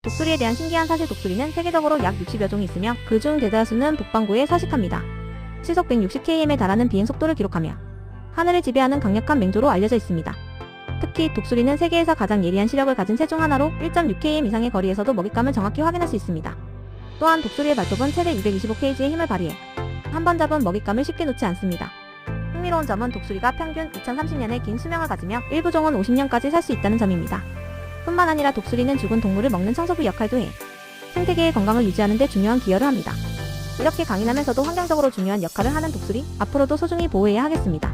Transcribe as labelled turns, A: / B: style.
A: 독수리에 대한 신기한 사실. 독수리는 세계적으로 약 60여 종이 있으며 그중 대다수는 북반구에 서식합니다. 시속 160km에 달하는 비행 속도를 기록하며 하늘을 지배하는 강력한 맹조로 알려져 있습니다. 특히 독수리는 세계에서 가장 예리한 시력을 가진 새 중 하나로 1.6km 이상의 거리에서도 먹잇감을 정확히 확인할 수 있습니다. 또한 독수리의 발톱은 최대 225kg의 힘을 발휘해 한 번 잡은 먹잇감을 쉽게 놓지 않습니다. 흥미로운 점은 독수리가 평균 2030년의 긴 수명을 가지며 일부 종은 50년까지 살 수 있다는 점입니다. 뿐만 아니라 독수리는 죽은 동물을 먹는 청소부 역할도 해 생태계의 건강을 유지하는 데 중요한 기여를 합니다. 이렇게 강인하면서도 환경적으로 중요한 역할을 하는 독수리, 앞으로도 소중히 보호해야 하겠습니다.